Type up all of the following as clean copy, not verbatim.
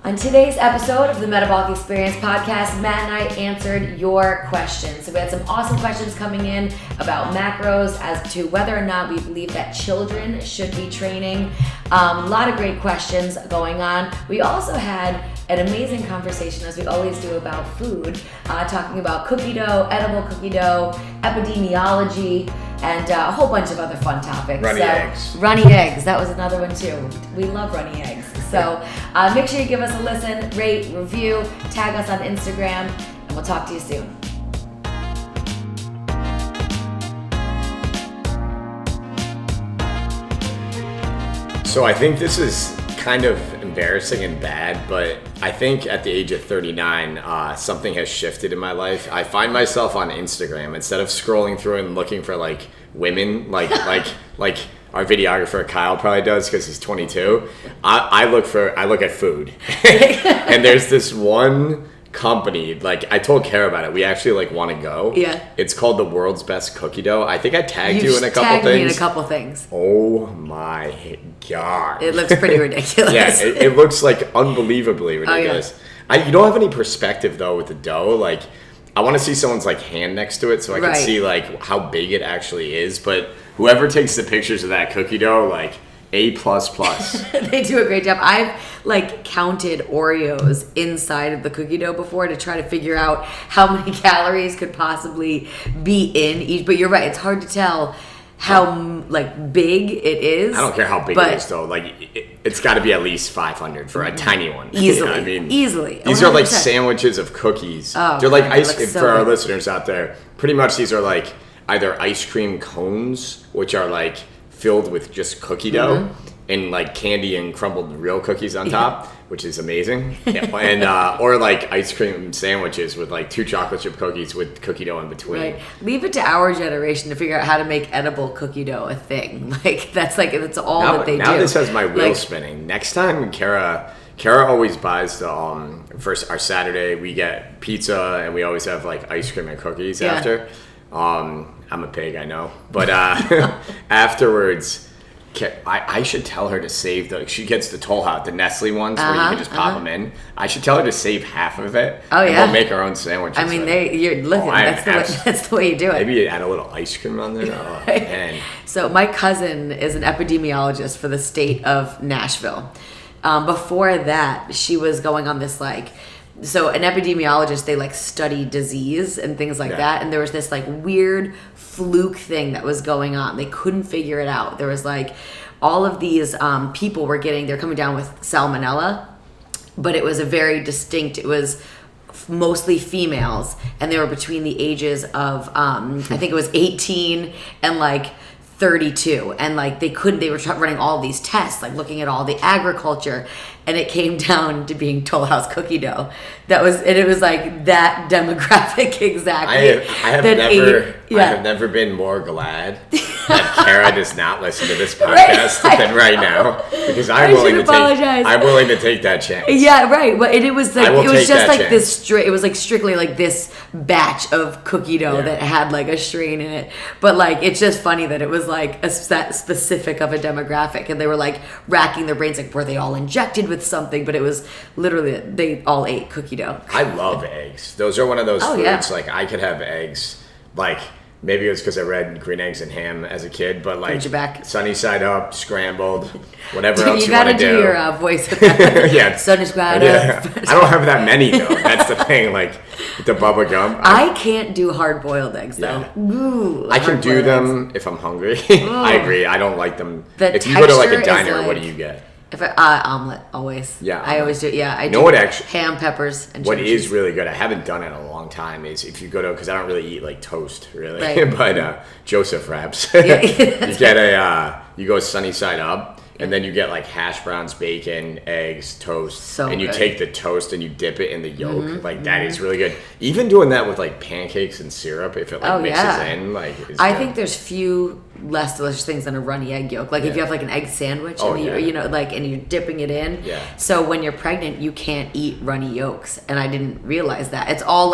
On today's episode of the Metabolic Experience podcast, Matt and I answered your questions. So we had some awesome questions coming in about macros as to whether or not we believe that children should be training. A lot of great questions going on. We also had an amazing conversation, as we always do, about food, talking about cookie dough, edible cookie dough, epidemiology, and a whole bunch of other fun topics. Runny eggs. Runny eggs, that was another one too. We love runny eggs. So make sure you give us a listen, rate, review, tag us on Instagram, and we'll talk to you soon. So I think this is kind of embarrassing and bad, but I think at the age of 39, something has shifted in my life. I find myself on Instagram, instead of scrolling through and looking for like women, like our videographer Kyle probably does because he's 22. I look at food, and there's this one company, like I told Kara about it. We actually want to go. Yeah. It's called the World's Best Cookie Dough. I think I tagged you in a couple tagged things. Me in a couple things. Oh my God. It looks pretty ridiculous. Yeah, it looks like unbelievably ridiculous. Oh, yeah. You don't have any perspective though with the dough. Like I want to see someone's hand next to it so I can see how big it actually is. But whoever takes the pictures of that cookie dough, A++. They do a great job. I've counted Oreos inside of the cookie dough before to try to figure out how many calories could possibly be in each. But you're right, it's hard to tell how big it is. I don't care how big it is though. It's got to be at least 500 for a tiny one. Easily. Easily. These 100%. Are sandwiches of cookies. Oh, they're ice cream for our listeners out there. Pretty much these are either ice cream cones, which are filled with just cookie dough and candy and crumbled real cookies on top, which is amazing. And or ice cream sandwiches with 2 chocolate chip cookies with cookie dough in between. Right. Leave it to our generation to figure out how to make edible cookie dough a thing. That's all that they do. Now this has my wheels spinning. Next time, Kara always buys the first our Saturday we get pizza and we always have ice cream and cookies after. I'm a pig, I know, but afterwards, I should tell her to save she gets the Toll House, the Nestle ones where you can just pop them in. I should tell her to save half of it. Oh yeah, we'll make our own sandwiches. I mean, you're looking. That's the way you do it. Maybe you add a little ice cream on there. Oh, man. So my cousin is an epidemiologist for the state of Nashville. Before that, she was going on this So an epidemiologist, they study disease and things like that. And there was this weird fluke thing that was going on. They couldn't figure it out. There was all of these people they're coming down with salmonella, but it was it was mostly females. And they were between the ages of, I think it was 18 and 32, and they were running all these tests, looking at all the agriculture, and it came down to being Toll House cookie dough. It was that demographic exactly. I have never been more glad that Kara does not listen to this podcast than right now, because I'm willing to take that chance. Yeah, right. Well, it was this it was strictly this batch of cookie dough that had a strain in it. But it's just funny that it was a specific of a demographic, and they were racking their brains were they all injected with something? But it was literally they all ate cookie dough. I love eggs. Those are one of those foods. I could have eggs. Maybe it was because I read Green Eggs and Ham as a kid, but sunny side up, scrambled, whatever else you want to do. You gotta do your voice with that. Yeah. Sunny side up. I don't have that many though. That's the thing. The bubba gum. I can't do hard boiled eggs though. Yeah. Ooh, I can do them if I'm hungry. I agree. I don't like them. If you go to a diner, what do you get? If omelet always. Yeah, I always do. Yeah, I do. What actually? Ham, peppers, and what chili is cheese. really good? I haven't done it in a long time. Is if you go to, because I don't really eat toast really, right. But Joseph wraps. You get you go sunny side up, and then you get hash browns, bacon, eggs, toast, and you take the toast and you dip it in the yolk. That is really good. Even doing that with pancakes and syrup, if it mixes in, I think there's few less delicious things than a runny egg yolk. If you have an egg sandwich and and you're dipping it in. Yeah. So when you're pregnant, you can't eat runny yolks, and I didn't realize that. It's all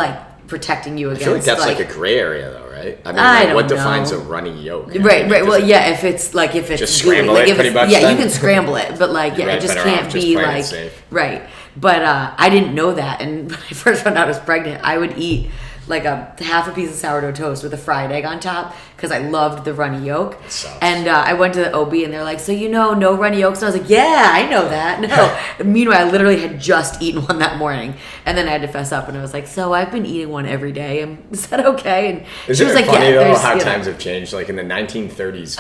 protecting you against. I feel like that's like a gray area, though, right? I mean, I don't what know. defines a runny yolk? Right. Well, yeah. If it's just scramble it, pretty much. Yeah, then? you can scramble it, but like, yeah, it just can't be like right. But I didn't know that, and when I first found out I was pregnant, I would eat like half a piece of sourdough toast with a fried egg on top because I loved the runny yolk. And I went to the OB and they're like, so no runny yolks? And I was like, yeah, I know that. No. Meanwhile, I literally had just eaten one that morning, and then I had to fess up and I was like, so I've been eating one every day. And is that okay? And she was like, funny though how times have changed? Like in the 1930s,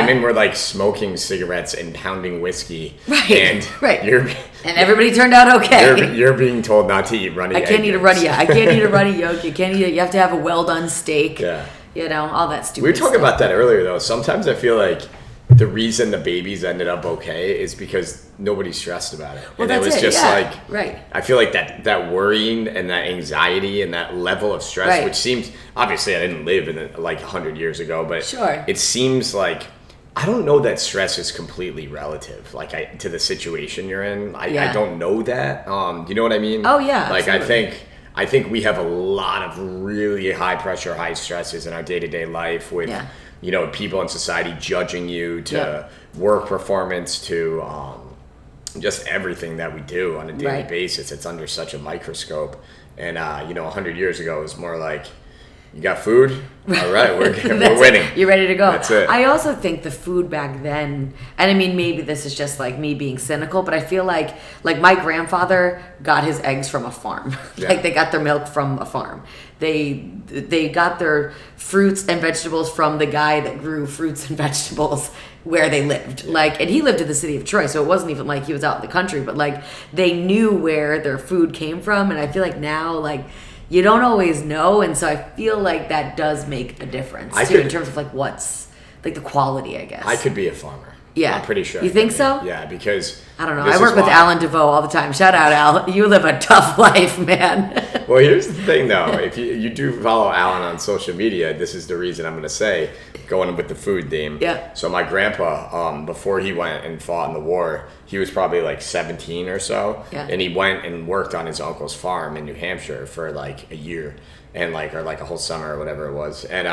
women were like smoking cigarettes and pounding whiskey. Right. And and everybody turned out okay. You're being told not to eat runny. I can't eat a runny. Yeah, I can't eat a runny yolk. You can't eat it. You have to have a well done steak. Yeah. All that stupid. We were talking about that earlier, though. Sometimes I feel like the reason the babies ended up okay is because nobody stressed about it. Well, and that's it was just like, right. I feel like that worrying and that anxiety and that level of stress, which seems, obviously I didn't live in like 100 years ago, but sure. It seems like, I don't know that stress is completely relative, like to the situation you're in. I don't know that. You know what I mean? Oh yeah. Like absolutely. I think we have a lot of really high pressure, high stresses in our day-to-day life with, people in society judging you to work performance to just everything that we do on a daily basis. It's under such a microscope. And, 100 years ago, it was more like, you got food? All right, we're winning. You're ready to go. That's it. I also think the food back then, and I mean, maybe this is just like me being cynical, but I feel like my grandfather got his eggs from a farm. Like they got their milk from a farm. They got their fruits and vegetables from the guy that grew fruits and vegetables where they lived. Like, and he lived in the city of Troy, so it wasn't even like he was out in the country, but like they knew where their food came from. And I feel like now, like, you don't always know, and so I feel like that does make a difference too, in terms of like what's like the quality, I guess. I could be a farmer. Yeah, I'm pretty sure. You think so? Yeah, because I don't know. I work with Alan DeVoe all the time. Shout out, Al. You live a tough life, man. Well, here's the thing, though. If you do follow Alan on social media, this is the reason I'm going to say, going with the food theme. Yeah. So my grandpa, before he went and fought in the war, he was probably like 17 or so. Yeah. And he went and worked on his uncle's farm in New Hampshire for like a year. And or a whole summer or whatever it was. And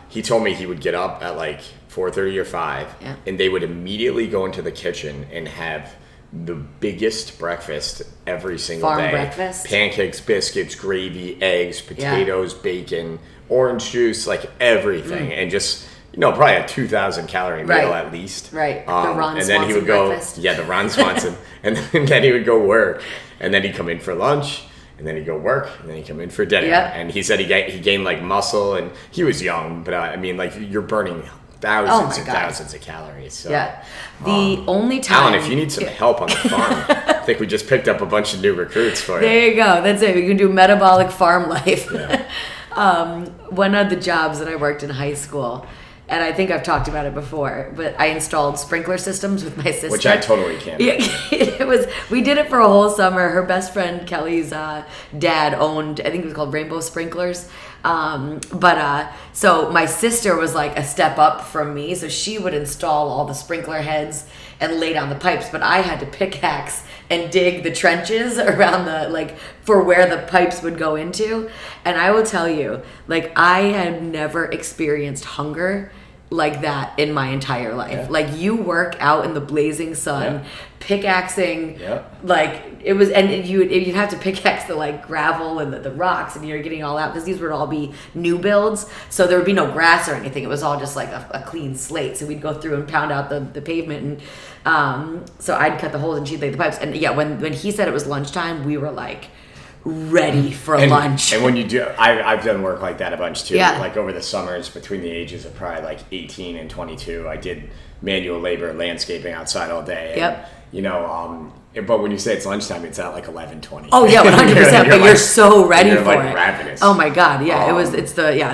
he told me he would get up at like 4:30 or 5, and they would immediately go into the kitchen and have the biggest breakfast every single day. Farm breakfast? Pancakes, biscuits, gravy, eggs, potatoes, bacon, orange juice, like everything. And just, probably a 2,000 calorie meal at least. Right. The Ron and then he would go, breakfast. Yeah, the Ron Swanson. and then he would go work. And then he'd come in for lunch. And then he'd go work, and then he'd come in for dinner. Yep. And he said he gained like muscle, and he was young, but I mean, like, you're burning thousands and thousands of calories. So, the only time... Alan, if you need some help on the farm, I think we just picked up a bunch of new recruits for you. There you go. That's it. We can do metabolic farm life. Yeah. One of the jobs that I worked in high school, and I think I've talked about it before, but I installed sprinkler systems with my sister. Which I totally can't. Yeah, we did it for a whole summer. Her best friend Kelly's dad owned, I think it was called Rainbow Sprinklers. So my sister was like a step up from me, so she would install all the sprinkler heads and lay down the pipes, but I had to pickaxe and dig the trenches around for where the pipes would go into. And I will tell you, I had never experienced hunger like that in my entire life. Yeah. You work out in the blazing sun, pickaxing, it was, and you'd have to pickaxe the gravel and the rocks, and you're getting all out, because these would all be new builds, so there would be no grass or anything. It was all just a clean slate. So we'd go through and pound out the pavement, and so I'd cut the holes and she'd lay the pipes. And when he said it was lunchtime, we were ready for lunch. And when you do, I've done work like that a bunch too. Over the summers, between the ages of probably 18 and 22, I did manual labor, landscaping outside all day. And, but when you say it's lunchtime, it's at 11:20. Oh yeah, 100%. But you're so ready for it. Ravenous. Oh my god, yeah.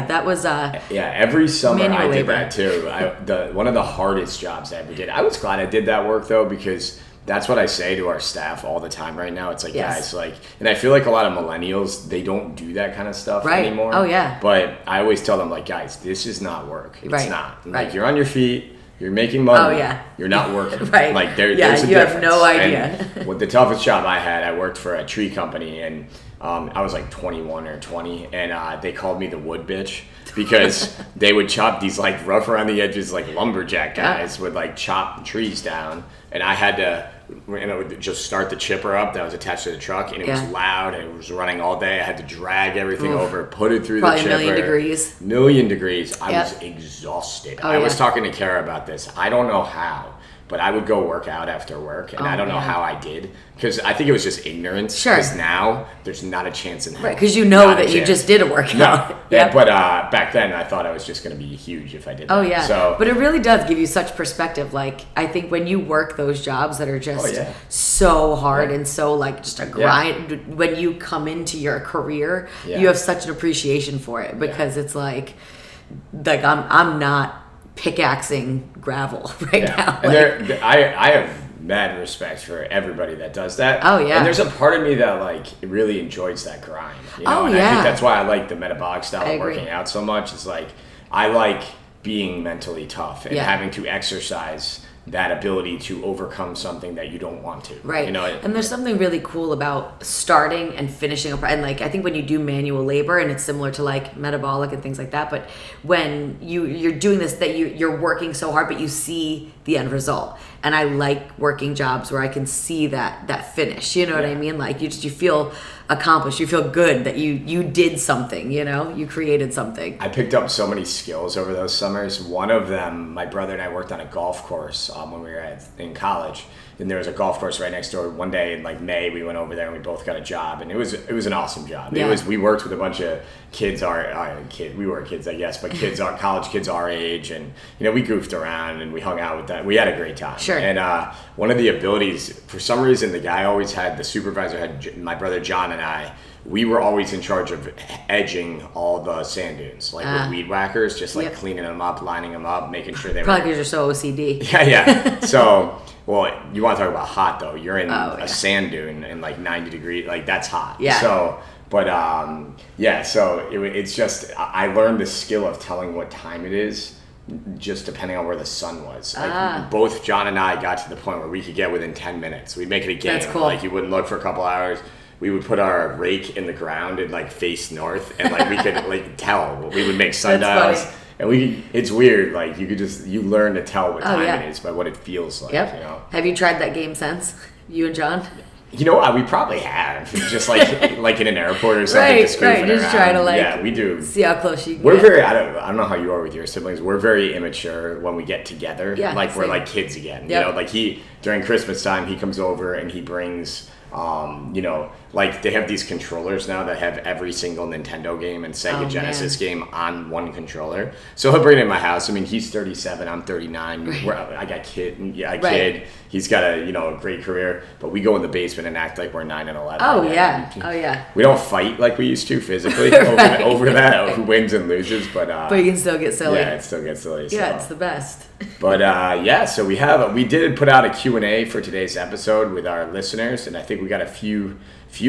That was. Every summer I did labor. that too. One of the hardest jobs I ever did. I was glad I did that work though, because that's what I say to our staff all the time right now. It's guys, and I feel like a lot of millennials, they don't do that kind of stuff anymore. Oh yeah. But I always tell them, guys, this is not work. It's not. You're on your feet. You're making money. Oh yeah. You're not working. Right. There's a difference. You have no idea. And with the toughest job I had, I worked for a tree company, and I was like 21 or 20, and they called me the wood bitch because they would chop these like rough around the edges, like lumberjack guys would like chop trees down, and I had to, just start the chipper up that was attached to the truck, and it was loud and it was running all day. I had to drag everything over, put it through Probably the chipper. Million degrees. I was exhausted. I was talking to Kara about this. I don't know how, but I would go work out after work, and I don't know how I did, because I think it was just ignorance. Sure. Because now there's not a chance in hell. Right, because you know that you just did a workout. No. Yeah, but back then I thought I was just going to be huge if I did that. Oh, yeah. So, but it really does give you such perspective. Like, I think when you work those jobs that are just so hard and so, like, just a grind, when you come into your career, you have such an appreciation for it, because it's like I'm not pickaxing gravel right now. And I have mad respect for everybody that does that. Oh, yeah. And there's a part of me that like really enjoys that grind. You know? And I think that's why I like the metabolic style of working out so much. It's like I like being mentally tough and having to exercise that ability to overcome something that you don't want to. Right. You know, and there's something really cool about starting and finishing and like I think when you do manual labor, and it's similar to like metabolic and things like that, but when you're doing this, that you're working so hard but you see the end result. And I like working jobs where I can see that finish. You know what I mean? Like you feel accomplished. You feel good that you did something, you know? You created something. I picked up so many skills over those summers. One of them, my brother and I worked on a golf course when we were in college. And there was a golf course right next door. One day in like May, we went over there and we both got a job, and it was an awesome job. Yeah. We worked with a bunch of kids we were kids, I guess, but college kids our age, and you know, we goofed around and we hung out with them. We had a great time. Sure. And one of the abilities, for some reason, the supervisor had my brother John and I. We were always in charge of edging all the sand dunes, like with weed whackers, just like cleaning them up, lining them up, making sure they probably because you're so OCD. Yeah. So, well, you want to talk about hot though? You're in a sand dune in like 90 degrees, like that's hot. Yeah. So, but so it's just I learned the skill of telling what time it is, just depending on where the sun was. Like both John and I got to the point where we could get within 10 minutes. We'd make it a game. That's cool. Like you wouldn't look for a couple hours. We would put our rake in the ground and like face north, and like we could like tell. We would make sundials, and it's weird. Like you learn to tell what time it is by what it feels like. Yep. You know. Have you tried that game since? You and John? You know, we probably have, just like like in an airport or something. Right. Just try to we do. See how close you can We're get. very. I don't know how you are with your siblings. We're very immature when we get together. Yeah, like same. we're like kids again. Yep. You know, like during Christmas time he comes over and he brings. You know, like they have these controllers now that have every single Nintendo game and Sega Genesis game on one controller. So he'll bring it in my house. I mean, he's 37, I'm 39. I got kid. He's got a great career, but we go in the basement and act like we're 9 and 11. Oh yeah. We don't fight like we used to physically over that, who wins and loses, but you can still get silly. Yeah, it still gets silly. Yeah, it's the best. But so we did put out a Q&A for today's episode with our listeners, and I think we got a few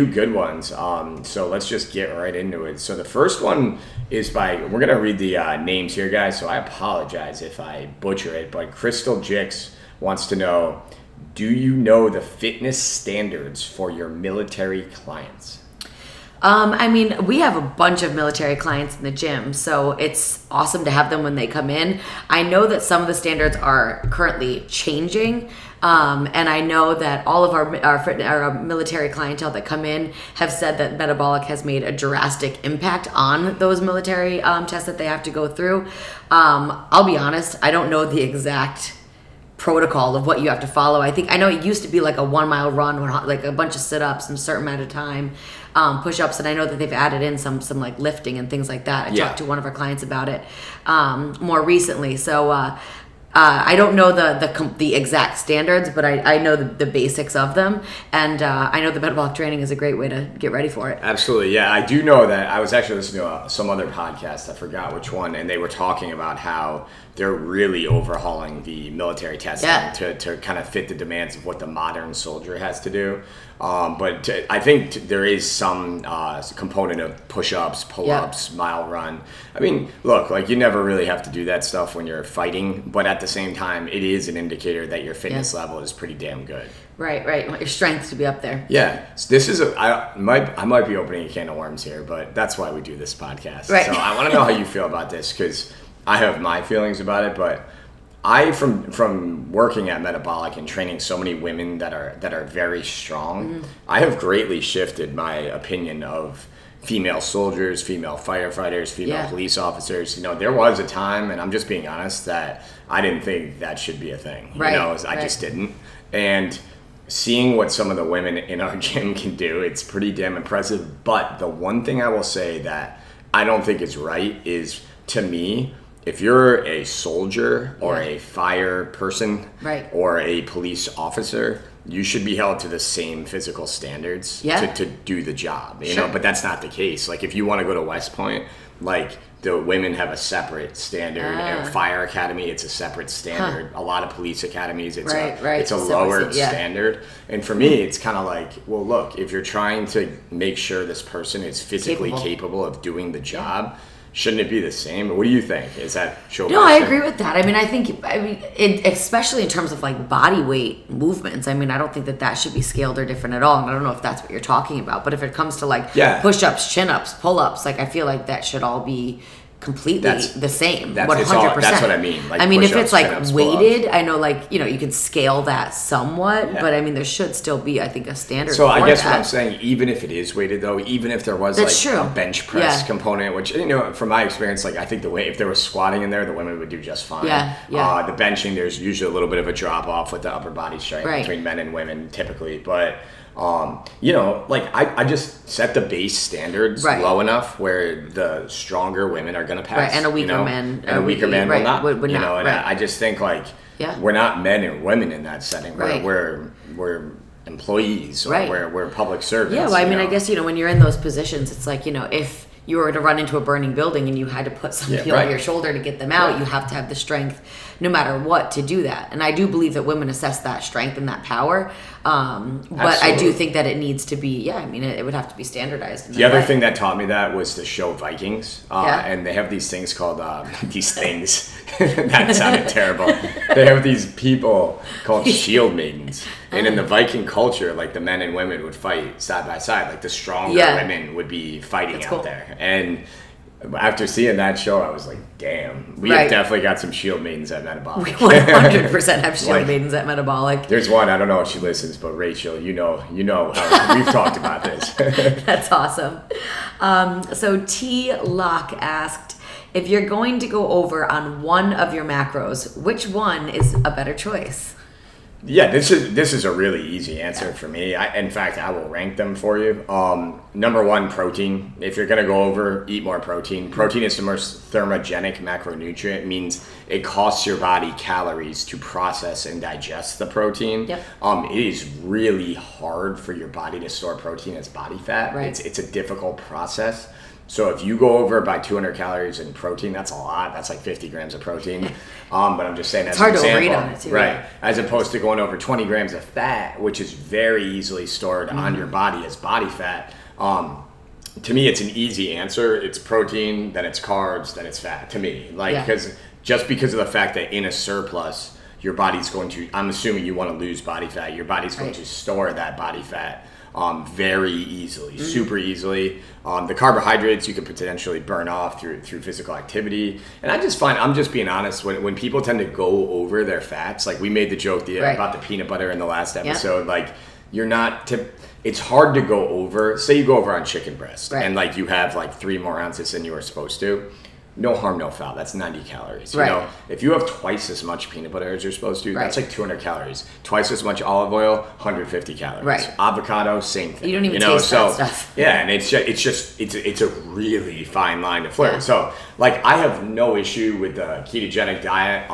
good ones. So let's just get right into it. So the first one is we're going to read the names here, guys, so I apologize if I butcher it, but Crystal Jix wants to know, do you know the fitness standards for your military clients? I mean, we have a bunch of military clients in the gym, so it's awesome to have them when they come in. I know that some of the standards are currently changing, and I know that all of our military clientele that come in have said that Metabolic has made a drastic impact on those military tests that they have to go through. I'll be honest, I don't know the exact protocol of what you have to follow. I know it used to be like a 1 mile run, like a bunch of sit-ups in a certain amount of time, push-ups, and I know that they've added in some like lifting and things like that. I talked to one of our clients about it more recently. So I don't know the exact standards, but I know the basics of them, and I know the metabolic training is a great way to get ready for it. Absolutely, yeah. I do know that. I was actually listening to some other podcast, I forgot which one, and they were talking about how they're really overhauling the military testing to kind of fit the demands of what the modern soldier has to do. But I think there is some component of push-ups, pull-ups, mile run. I mean, look, like you never really have to do that stuff when you're fighting, but at the same time, it is an indicator that your fitness level is pretty damn good. Right. You want your strength to be up there. Yeah. So this is I might be opening a can of worms here, but that's why we do this podcast. Right. So I want to know how you feel about this, because I have my feelings about it, but from working at Metabolic and training so many women that are very strong, I have greatly shifted my opinion of female soldiers, female firefighters, female police officers. You know, there was a time, and I'm just being honest, that I didn't think that should be a thing. Right. You know, I just didn't. And seeing what some of the women in our gym can do, it's pretty damn impressive. But the one thing I will say that I don't think is right is, to me, if you're a soldier or a fire person or a police officer, you should be held to the same physical standards to do the job, you know, but that's not the case. Like, if you want to go to West Point, like, the women have a separate standard. Fire academy, it's a separate standard. A lot of police academies, it's a lowered standard. And for me, it's kind of like, well, look, if you're trying to make sure this person is physically capable of doing the job, shouldn't it be the same? What do you think? Is that No, I agree with that. I mean, especially in terms of like body weight movements. I mean, I don't think that should be scaled or different at all. And I don't know if that's what you're talking about. But if it comes to like push-ups, chin-ups, pull-ups, like I feel like that should all be completely the same. 100%. That's what I mean. Like, I mean, if it's like weighted, I know, like, you know, you can scale that somewhat, but I mean, there should still be, I think, a standard. So I guess what I'm saying, even if it is weighted though, even if there was a bench press component, which, you know, from my experience, like, I think if there was squatting in there, the women would do just fine. The benching, there's usually a little bit of a drop off with the upper body strength between men and women typically, but you know, like, I just set the base standards low enough where the stronger women are going to pass. And a weaker man. And a weaker man will not. Would you not, know, and I just think, like, we're not men and women in that setting. We're employees, or we're public servants. Yeah, well, I mean, I guess, you know, when you're in those positions, it's like, you know, if you were to run into a burning building and you had to put somebody on your shoulder to get them out, you have to have the strength no matter what to do that. And I do believe that women assess that strength and that power. But I do think that it needs to be, I mean, it would have to be standardized. The other thing that taught me that was the show Vikings. And they have these things called, that sounded terrible. They have these people called shield maidens. And in the Viking culture, like, the men and women would fight side by side. Like, the stronger women would be fighting out there. And after seeing that show, I was like, damn, we have definitely got some shield maidens at Metabolic. We 100% have shield maidens at Metabolic. There's one, I don't know if she listens, but Rachel, you know how we've talked about this. That's awesome. So T. Locke asked, if you're going to go over on one of your macros, which one is a better choice? Yeah, this is a really easy answer for me. In fact, I will rank them for you. Number one, protein. If you're going to go over, eat more protein. Protein is the most thermogenic macronutrient. Means it costs your body calories to process and digest the protein. It is really hard for your body to store protein as body fat. It's a difficult process. So if you go over by 200 calories in protein, that's a lot. That's like 50 grams of protein. But I'm just saying, that's an example. It's hard to overeat on it too. Right. As opposed to going over 20 grams of fat, which is very easily stored on your body as body fat. To me, it's an easy answer. It's protein, then it's carbs, then it's fat, to me. Because of the fact that in a surplus, your body's going to, I'm assuming you want to lose body fat, your body's going to store that body fat very easily, super easily. The carbohydrates you could potentially burn off through physical activity. And I just find, I'm just being honest, when people tend to go over their fats, like we made the joke about the peanut butter in the last episode, like, you're not, it's hard to go over, say you go over on chicken breast and like you have like 3 more ounces than you were supposed to. No harm, no foul. That's 90 calories. You know, if you have twice as much peanut butter as you're supposed to, that's like 200 calories. Twice as much olive oil, 150 calories. Avocado, same thing. You don't even taste that stuff. Yeah, and it's a really fine line to flirt. So, like, I have no issue with the ketogenic diet.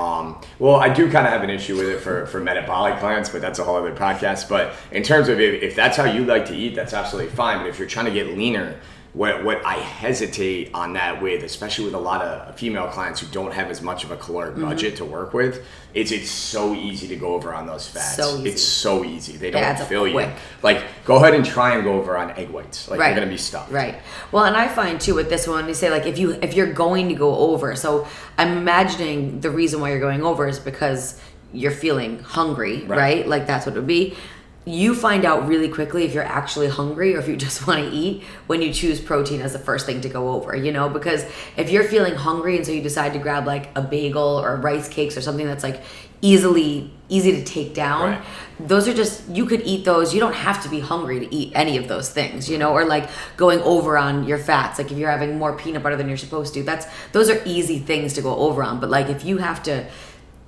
Well, I do kind of have an issue with it for metabolic clients, but that's a whole other podcast. But in terms of if that's how you like to eat, that's absolutely fine. But if you're trying to get leaner, what I hesitate on that with, especially with a lot of female clients who don't have as much of a caloric budget to work with, is it's so easy to go over on those fats. So easy. It's so easy. They don't fill you. Quick. Like, go ahead and try and go over on egg whites. Like, Right. you're gonna be stuffed. Right. Well, and I find too with this one, you say like if you're going to go over, so I'm imagining the reason why you're going over is because you're feeling hungry, right? Like that's what it would be. You find out really quickly if you're actually hungry or if you just want to eat when you choose protein as the first thing to go over, you know, because if you're feeling hungry and so you decide to grab like a bagel or rice cakes or something that's like easy to take down, those are just, you could eat those. You don't have to be hungry to eat any of those things, you know, or like going over on your fats. Like if you're having more peanut butter than you're supposed to, those are easy things to go over on. But like if you have to,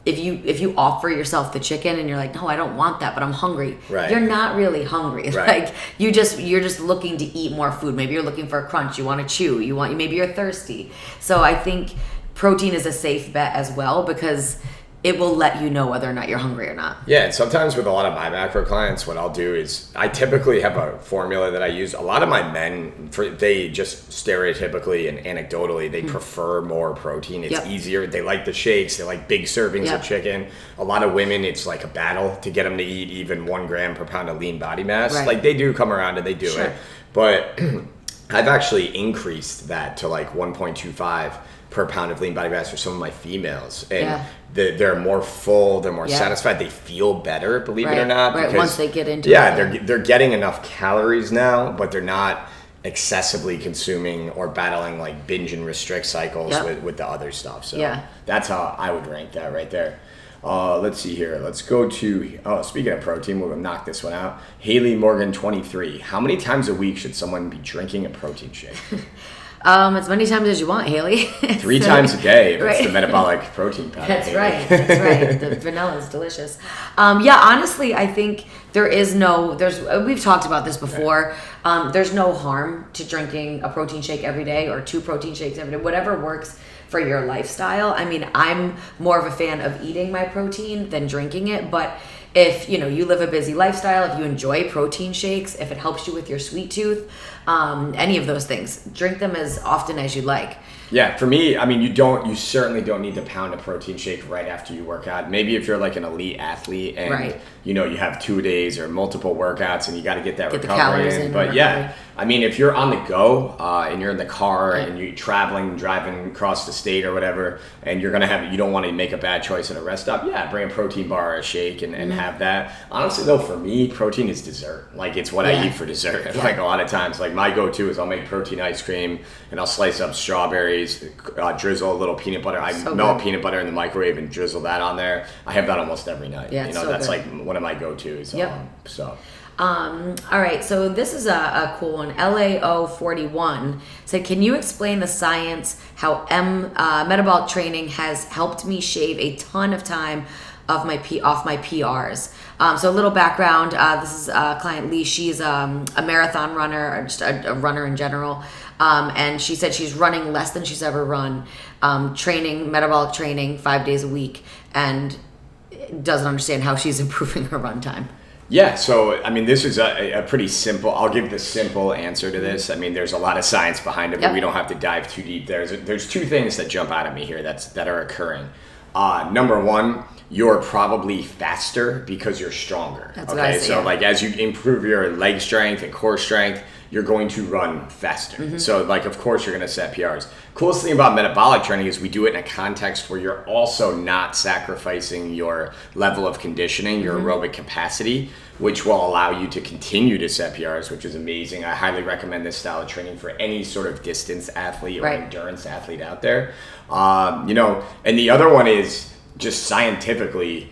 if you offer yourself the chicken and you're like, no, I don't want that, but I'm hungry. Right. You're not really hungry. Right. Like you're just looking to eat more food. Maybe you're looking for a crunch. You want to chew. Maybe you're thirsty. So I think protein is a safe bet as well because it will let you know whether or not you're hungry or not. Yeah, and sometimes with a lot of my macro clients, what I'll do is I typically have a formula that I use. A lot of my men, they just stereotypically and anecdotally, they prefer more protein. It's easier. They like the shakes. They like big servings of chicken. A lot of women, it's like a battle to get them to eat even 1 gram per pound of lean body mass. Right. Like they do come around and they do it. But I've actually increased that to like 1.25 per pound of lean body mass for some of my females. And they're more full, they're more satisfied, they feel better, believe it or not. Right, because, once they get into it. they're getting enough calories now, but they're not excessively consuming or battling like binge and restrict cycles with the other stuff. So that's how I would rank that right there. Let's see here. Let's go to, speaking of protein, we'll knock this one out. Haley Morgan 23. How many times a week should someone be drinking a protein shake? As many times as you want, Haley. 3 times a day if it's the metabolic protein powder. That's right. The vanilla is delicious. Honestly, I think we've talked about this before. There's no harm to drinking a protein shake every day or 2 protein shakes every day, whatever works for your lifestyle. I mean, I'm more of a fan of eating my protein than drinking it, but if you live a busy lifestyle, if you enjoy protein shakes, if it helps you with your sweet tooth, any of those things, drink them as often as you like. Yeah, for me, I mean, you certainly don't need to pound a protein shake right after you work out. Maybe if you're like an elite athlete and you have 2 days or multiple workouts and you got to get that recovery in. But I mean, if you're on the go and you're in the car and you're driving across the state or whatever, and you don't want to make a bad choice at a rest stop, bring a protein bar or a shake and have that. Honestly though, for me, protein is dessert. Like it's what I eat for dessert. Like a lot of times, like my go-to is I'll make protein ice cream and I'll slice up strawberries, drizzle a little peanut butter. I melt peanut butter in the microwave and drizzle that on there. I have that almost every night. Yeah, that's like one of my go-tos. All right, so this is a cool one. LAO41 said, can you explain the science how metabolic training has helped me shave a ton of time off my PRs? So a little background, this is client Lee. She's a marathon runner, or just a runner in general. And she said she's running less than she's ever run, metabolic training 5 days a week, and doesn't understand how she's improving her run time. Yeah, so I mean, this is a pretty simple, I'll give the simple answer to this. I mean, there's a lot of science behind it, but we don't have to dive too deep. There's 2 things that jump out at me here that are occurring. Number one, you're probably faster because you're stronger. That's what I say, so like as you improve your leg strength and core strength, you're going to run faster. So like, of course you're going to set PRs. Coolest thing about metabolic training is we do it in a context where you're also not sacrificing your level of conditioning, your aerobic capacity, which will allow you to continue to set PRs, which is amazing. I highly recommend this style of training for any sort of distance athlete or endurance athlete out there. And the other one is just scientifically,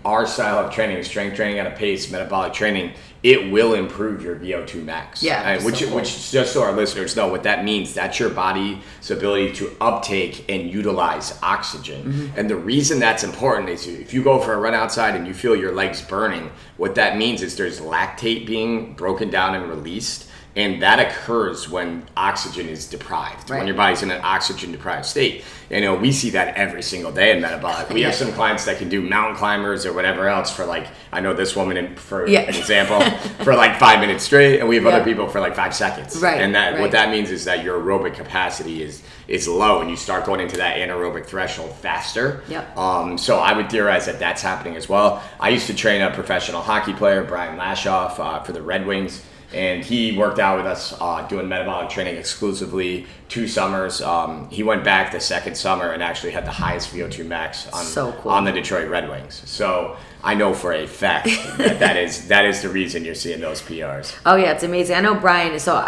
our style of training, strength training at a pace, metabolic training, it will improve your VO2 max. Which just so our listeners know what that means, that's your body's ability to uptake and utilize oxygen. And the reason that's important is if you go for a run outside and you feel your legs burning, what that means is there's lactate being broken down and released. And that occurs when oxygen is deprived, when your body's in an oxygen deprived state. We see that every single day in metabolic. We have some clients that can do mountain climbers or whatever else for I know this woman for an example, for 5 minutes straight, and we have other people for 5 seconds. Right. And what that means is that your aerobic capacity is low, and you start going into that anaerobic threshold faster. Yep. So I would theorize that that's happening as well. I used to train a professional hockey player, Brian Lashoff, for the Red Wings. And he worked out with us doing metabolic training exclusively 2 summers. He went back the second summer and actually had the highest VO2 max on the Detroit Red Wings. So I know for a fact that is the reason you're seeing those PRs. Oh yeah, it's amazing. I know Brian. So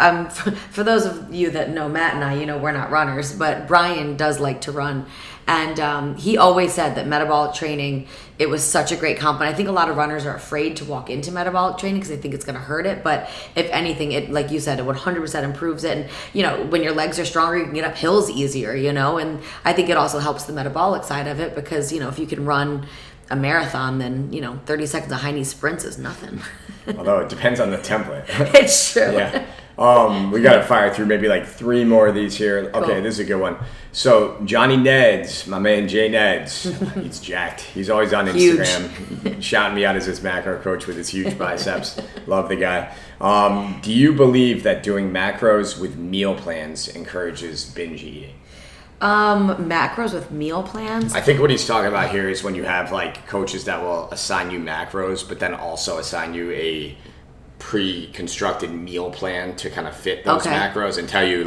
for those of you that know Matt and I, we're not runners, but Brian does like to run. And he always said that metabolic training, it was such a great compliment. I think a lot of runners are afraid to walk into metabolic training because they think it's going to hurt it. But if anything, it, like you said, it 100% improves it. And, when your legs are stronger, you can get up hills easier, And I think it also helps the metabolic side of it because, if you can run a marathon, then, 30 seconds of high knee sprints is nothing. Although it depends on the template. It's true. Yeah. We got to fire through maybe 3 more of these here. Okay, cool. This is a good one. So Johnny Neds, my man Jay Neds, he's jacked. He's always on Instagram, shouting me out as his macro coach with his huge biceps. Love the guy. Do you believe that doing macros with meal plans encourages binge eating? Macros with meal plans? I think what he's talking about here is when you have coaches that will assign you macros, but then also assign you a pre-constructed meal plan to kind of fit those macros and tell you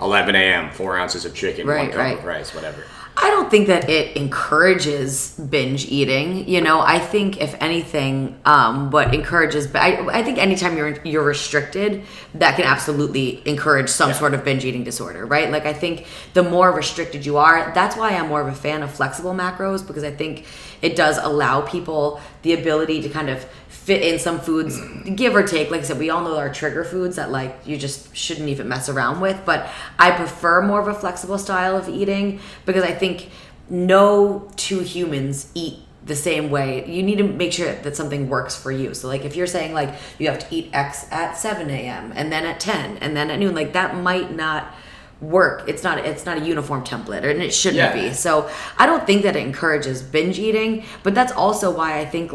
11 a.m., 4 ounces of chicken, 1 cup of rice, whatever. I don't think that it encourages binge eating. I think if anything, what encourages, I think anytime you're restricted, that can absolutely encourage some sort of binge eating disorder, right? I think the more restricted you are, that's why I'm more of a fan of flexible macros, because I think it does allow people the ability to kind of fit in some foods, give or take. Like I said, we all know our trigger foods that you just shouldn't even mess around with. But I prefer more of a flexible style of eating because I think no 2 humans eat the same way. You need to make sure that something works for you. So if you're saying you have to eat X at 7 a.m. and then at 10 and then at noon, that might not work. It's not a uniform template, and it shouldn't be. So I don't think that it encourages binge eating, but that's also why I think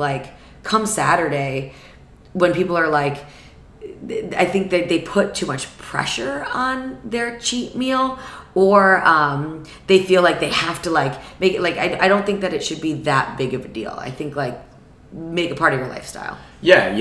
come Saturday, when people are I think that they put too much pressure on their cheat meal, or they feel like they have to make it I don't think that it should be that big of a deal. I think make it part of your lifestyle. Yeah,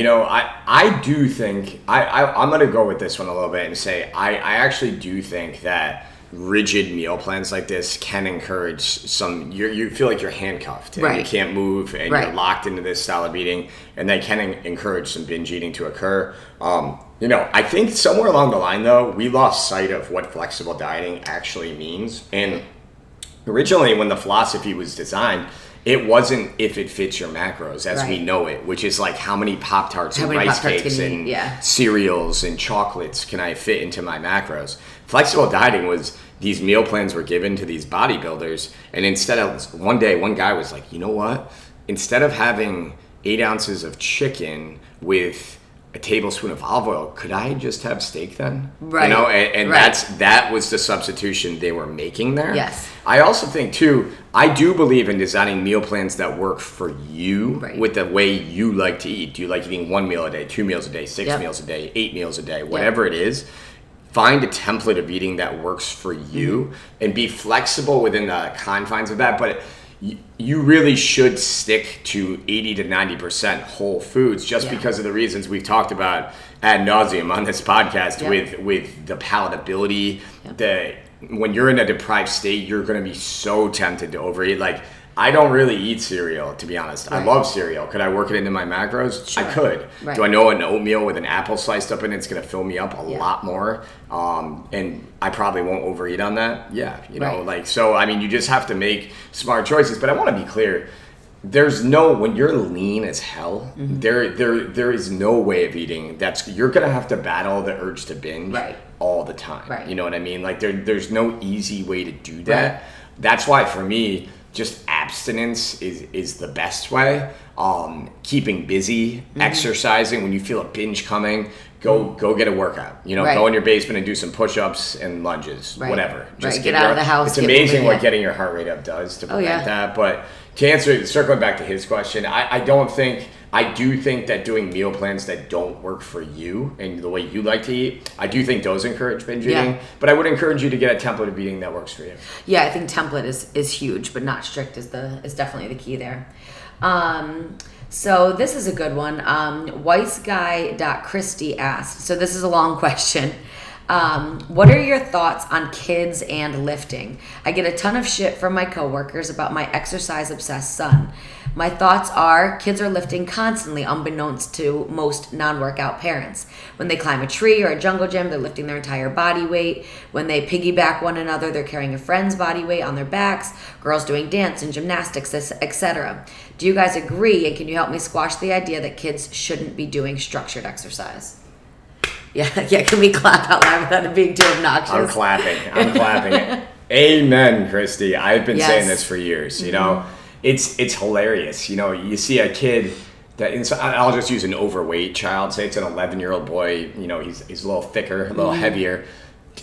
I do think I'm gonna go with this one a little bit and say I actually do think that rigid meal plans like this can encourage some, you feel like you're handcuffed and you can't move and you're locked into this style of eating, and that can encourage some binge eating to occur. I think somewhere along the line though, we lost sight of what flexible dieting actually means. And originally when the philosophy was designed, it wasn't if it fits your macros as we know it, which is how many Pop-Tarts and rice cakes and cereals and chocolates can I fit into my macros. Flexible dieting was these meal plans were given to these bodybuilders, and instead of one day, one guy was like, you know what? Instead of having 8 ounces of chicken with a tablespoon of olive oil, could I just have steak then? Right. That was the substitution they were making there. Yes. I also think too, I do believe in designing meal plans that work for you with the way you like to eat. Do you like eating 1 meal a day, 2 meals a day, 6 meals a day, 8 meals a day, whatever it is? Find a template of eating that works for you and be flexible within the confines of that. But you really should stick to 80 to 90% whole foods just because of the reasons we've talked about ad nauseum on this podcast with the palatability. When you're in a deprived state, you're going to be so tempted to overeat. I don't really eat cereal, to be honest. I love cereal. Could I work it into my macros? Sure. I could. Right. Do I know an oatmeal with an apple sliced up in it's going to fill me up a lot more? And I probably won't overeat on that. Yeah, so I mean, you just have to make smart choices. But I want to be clear. When you're lean as hell, there is no way of eating you're going to have to battle the urge to binge all the time. Right. You know what I mean? There's no easy way to do that. Right. That's why for me, just abstinence is the best way. Keeping busy, exercising when you feel a binge coming, go get a workout. You know, Right. go in your basement and do some push-ups and lunges, Right. whatever. Right. Get out of the house. It's amazing what getting your heart rate up does to prevent that. But to answer, circling back to his question, I do think that doing meal plans that don't work for you and the way you like to eat, I do think those encourage binge eating. But I would encourage you to get a template of eating that works for you. Yeah, I think template is huge, but not strict is definitely the key there. So this is a good one. Weissguy.Christy asked, so this is a long question. What are your thoughts on kids and lifting? I get a ton of shit from my coworkers about my exercise-obsessed son. My thoughts are kids are lifting constantly unbeknownst to most non-workout parents. When they climb a tree or a jungle gym, they're lifting their entire body weight. When they piggyback one another, they're carrying a friend's body weight on their backs. Girls doing dance and gymnastics, etc. Do you guys agree? And can you help me squash the idea that kids shouldn't be doing structured exercise? Yeah. Can we clap out loud without it being too obnoxious? I'm clapping. Amen, Christy. I've been saying this for years. You know, it's hilarious. You know, you see a kid that I'll just use an overweight child. Say it's an 11-year-old boy. You know, he's a little thicker, a little heavier.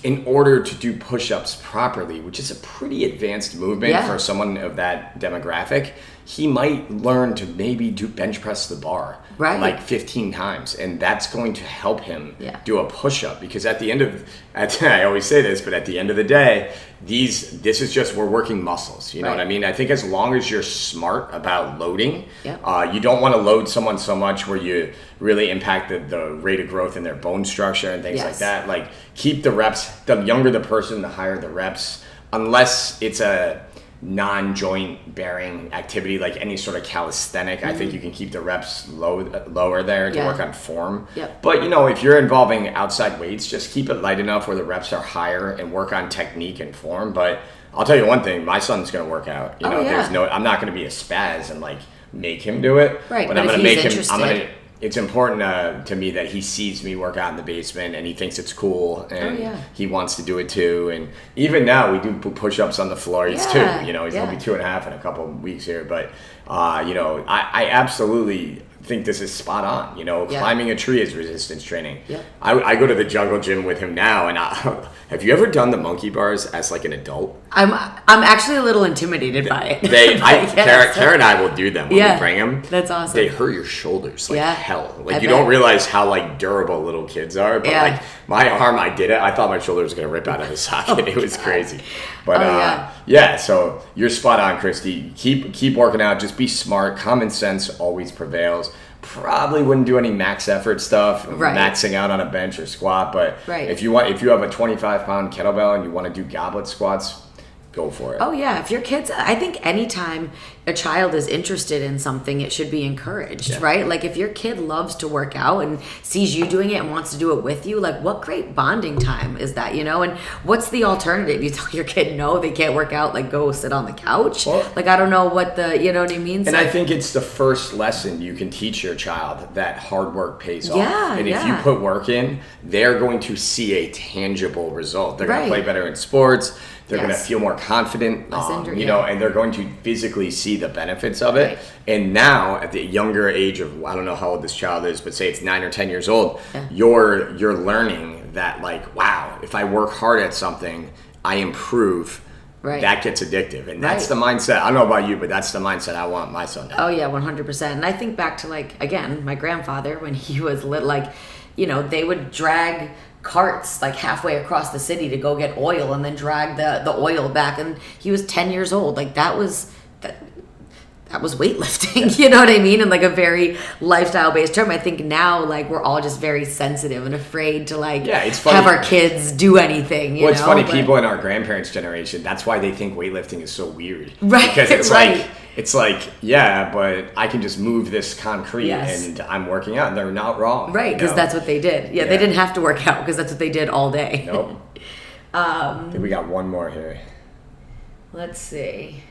In order to do push-ups properly, which is a pretty advanced movement for someone of that demographic, he might learn to maybe bench press the bar like 15 times, and that's going to help him do a push-up. Because I always say this, but at the end of the day, this is just, we're working muscles. You know what I mean? I think as long as you're smart about loading, you don't want to load someone so much where you really impact the rate of growth in their bone structure and things like that. Like, keep the reps. The younger the person, the higher the reps, unless it's a non-joint bearing activity like any sort of calisthenic. I think you can keep the reps lower there to work on form. But you know, if you're involving outside weights, just keep it light enough where the reps are higher and work on technique and form. But I'll tell you one thing, my son's going to work out. You know, I'm not going to be a spaz and like make him do it. But I'm going to make him. It's important to me that he sees me work out in the basement and he thinks it's cool and he wants to do it too. And even now we do push-ups on the floor. He's 2, you know, he's going to be 2.5 in a couple of weeks here. But, you know, I absolutely think this is spot on. You know, climbing a tree is resistance training. I go to the jungle gym with him now, and have you ever done the monkey bars as like an adult? I'm actually a little intimidated by it. Kara and I will do them when we bring them. That's awesome. They hurt your shoulders like hell. Like, you don't realize how like durable little kids are. But like my arm, I did it. I thought my shoulder was gonna rip out of the socket. It was crazy. But so you're spot on, Christy. Keep working out. Just be smart. Common sense always prevails. Probably wouldn't do any max effort stuff, maxing out on a bench or squat. But if you have a 25-pound kettlebell and you want to do goblet squats, go for it. Oh yeah, if your kids, I think anytime a child is interested in something, it should be encouraged, right? Like if your kid loves to work out and sees you doing it and wants to do it with you, like what great bonding time is that, you know? And what's the alternative? You tell your kid no, they can't work out, like go sit on the couch. Well, like I don't know what you know what I mean? And I think it's the first lesson you can teach your child, that hard work pays off. And if you put work in, they're going to see a tangible result. They're going to play better in sports. They're going to feel more confident, you know, and they're going to physically see the benefits of it. And now, at the younger age of, I don't know how old this child is, but say it's 9 or 10 years old, you're learning that, like, wow, if I work hard at something, I improve. That gets addictive. And that's the mindset. I don't know about you, but that's the mindset I want my son to have. Oh, yeah, 100%. And I think back to, like, again, my grandfather, when he was like, you know, they would drag carts like halfway across the city to go get oil and then drag the oil back, and he was 10 years old. Like that was weightlifting. You know what I mean? And like a very lifestyle based term. I think now like we're all just very sensitive and afraid to like have our kids do anything. You know? It's funny, people in our grandparents' generation, that's why they think weightlifting is so weird. Because it's like, but I can just move this concrete and I'm working out. And they're not wrong. Right, because that's what they did. Yeah, they didn't have to work out because that's what they did all day. Nope. I think we got one more here. Let's see.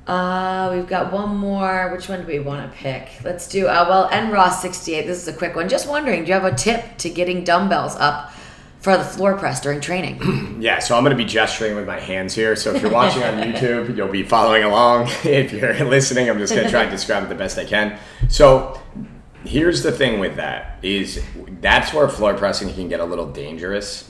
We've got one more. Which one do we want to pick? Let's do, NRoss68. This is a quick one. Just wondering, do you have a tip to getting dumbbells up for the floor press during training? So I'm going to be gesturing with my hands here. So if you're watching on YouTube, you'll be following along. If you're listening, I'm just going to try and describe it the best I can. So here's the thing with that is that's where floor pressing can get a little dangerous.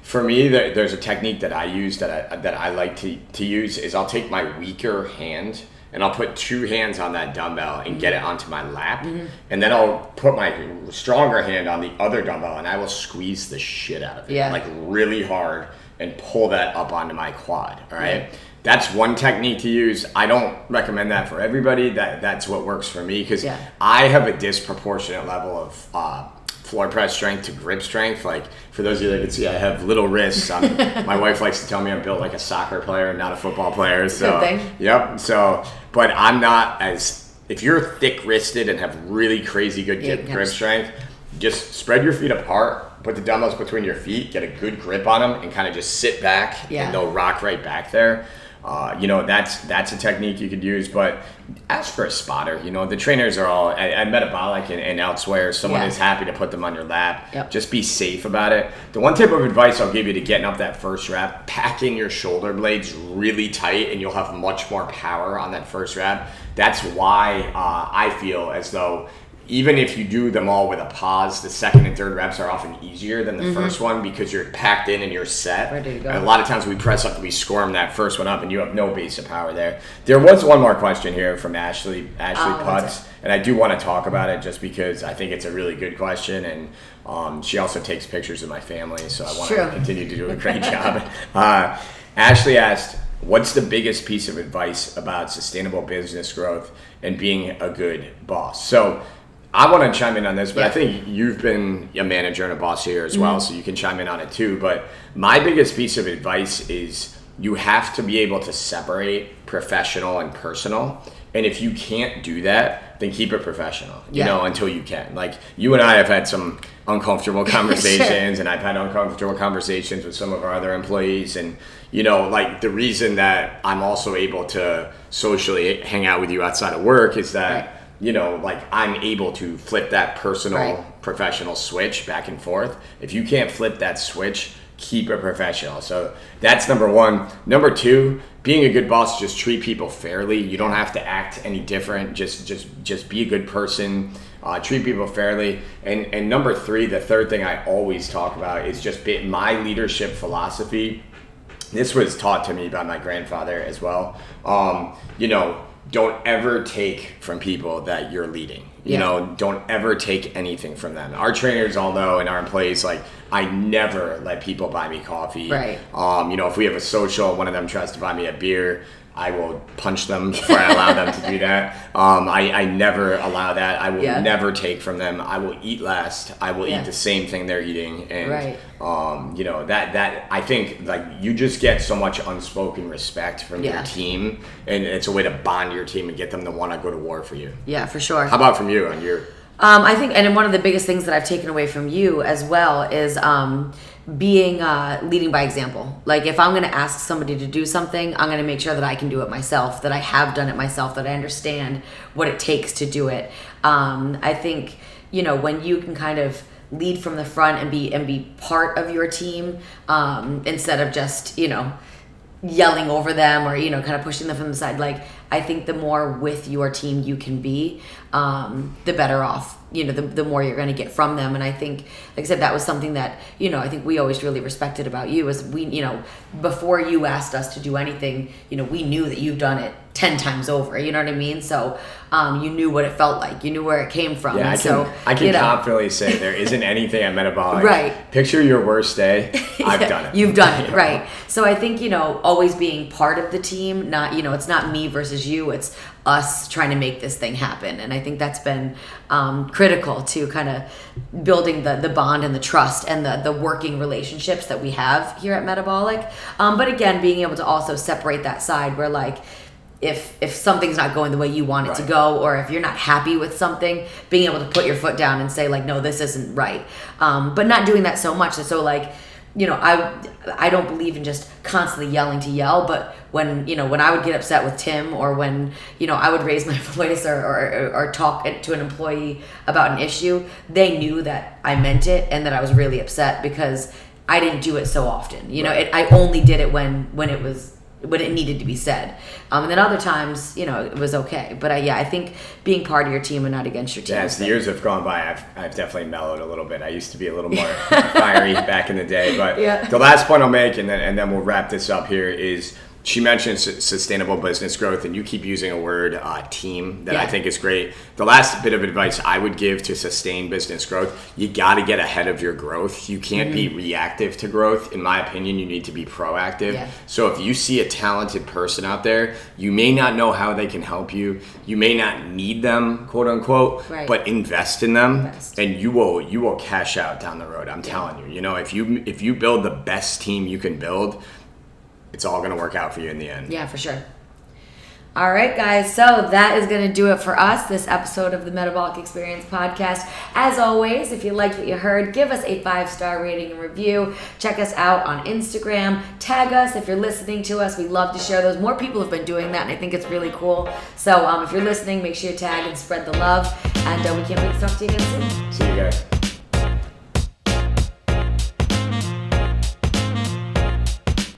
For me, there's a technique that I use that I like to use is I'll take my weaker hand and I'll put 2 hands on that dumbbell and get it onto my lap. And then I'll put my stronger hand on the other dumbbell and I will squeeze the shit out of it, like really hard, and pull that up onto my quad, all right? That's one technique to use. I don't recommend that for everybody. That's what works for me because I have a disproportionate level of floor press strength to grip strength. Like for those of you that can see, I have little wrists. My wife likes to tell me I'm built like a soccer player, not a football player. So, good thing. Yep. So, but I'm not as, if you're thick wristed and have really crazy good grip strength, just spread your feet apart, put the dumbbells between your feet, get a good grip on them, and kind of just sit back and they'll rock right back there. That's a technique you could use, but ask for a spotter. The trainers are all at Metabolic and elsewhere. Someone is happy to put them on your lap. Just be safe about it. The one tip of advice I'll give you to getting up that first rep, pack in your shoulder blades really tight and you'll have much more power on that first rep. That's why I feel as though even if you do them all with a pause, the second and third reps are often easier than the first one because you're packed in and you're set. Ready to go. And a lot of times we press up, we squirm that first one up and you have no base of power there. There was one more question here from Ashley Putz, and I do want to talk about it just because I think it's a really good question, and she also takes pictures of my family, so I want to continue to do a great job. Ashley asked, what's the biggest piece of advice about sustainable business growth and being a good boss? So I want to chime in on this, but I think you've been a manager and a boss here as well, so you can chime in on it too. But my biggest piece of advice is you have to be able to separate professional and personal. And if you can't do that, then keep it professional, until you can. Like you and I have had some uncomfortable conversations and I've had uncomfortable conversations with some of our other employees. And, like the reason that I'm also able to socially hang out with you outside of work is that like I'm able to flip that personal professional switch back and forth. If you can't flip that switch, keep it professional. So that's number one. Number two, being a good boss, just treat people fairly. You don't have to act any different. Just be a good person. Treat people fairly. And number three, the third thing I always talk about is just my leadership philosophy. This was taught to me by my grandfather as well. Don't ever take from people that you're leading. Don't ever take anything from them. Our trainers all know, and our employees, like, I never let people buy me coffee. Right. If we have a social, one of them tries to buy me a beer, I will punch them before I allow them to do that. I never allow that. I will never take from them. I will eat last. I will eat the same thing they're eating. And, that I think, like, you just get so much unspoken respect from your team. And it's a way to bond your team and get them to want to go to war for you. Yeah, for sure. How about from you on your... I think, and one of the biggest things that I've taken away from you as well is being leading by example. Like if I'm going to ask somebody to do something, I'm going to make sure that I can do it myself, that I have done it myself, that I understand what it takes to do it. I think, when you can kind of lead from the front and be part of your team instead of just, yelling over them or, kind of pushing them from the side. Like, I think the more with your team you can be, the better off, the more you're going to get from them. And I think, like I said, that was something that, I think we always really respected about you is we, before you asked us to do anything, we knew that you've done it 10 times over, you know what I mean? So you knew what it felt like, you knew where it came from. Yeah, I can confidently say there isn't anything at Metabolic. Right. Picture your worst day. I've done it. You've done it, right. So I think, always being part of the team, not, it's not me versus you, it's us trying to make this thing happen. And I think that's been critical to kind of building the bond and the trust and the working relationships that we have here at Metabolic. But again, being able to also separate that side where, like, if something's not going the way you want it to go, or if you're not happy with something, being able to put your foot down and say, like, no, this isn't right. But not doing that so much. So, like, I don't believe in just constantly yelling to yell, but when I would get upset with Tim, or when, I would raise my voice or talk to an employee about an issue, they knew that I meant it and that I was really upset because I didn't do it so often. I only did it when it was when it needed to be said. And then other times, it was okay. But I think being part of your team and not against your team. Yeah, as the years have gone by, I've definitely mellowed a little bit. I used to be a little more fiery back in the day. But the last point I'll make, and then we'll wrap this up here, is she mentioned sustainable business growth, and you keep using a word, team, that I think is great. The last bit of advice I would give to sustain business growth, you got to get ahead of your growth. You can't be reactive to growth. In my opinion, you need to be proactive. Yeah. So if you see a talented person out there, you may not know how they can help you. You may not need them, quote unquote, but invest in them, and you will cash out down the road. I'm telling you. If you build the best team you can build, it's all going to work out for you in the end. Yeah, for sure. All right, guys. So that is going to do it for us, this episode of the Metabolic Experience podcast. As always, if you liked what you heard, give us a 5-star rating and review. Check us out on Instagram. Tag us if you're listening to us. We love to share those. More people have been doing that, and I think it's really cool. So if you're listening, make sure you tag and spread the love. And we can't wait to talk to you again soon. See you guys.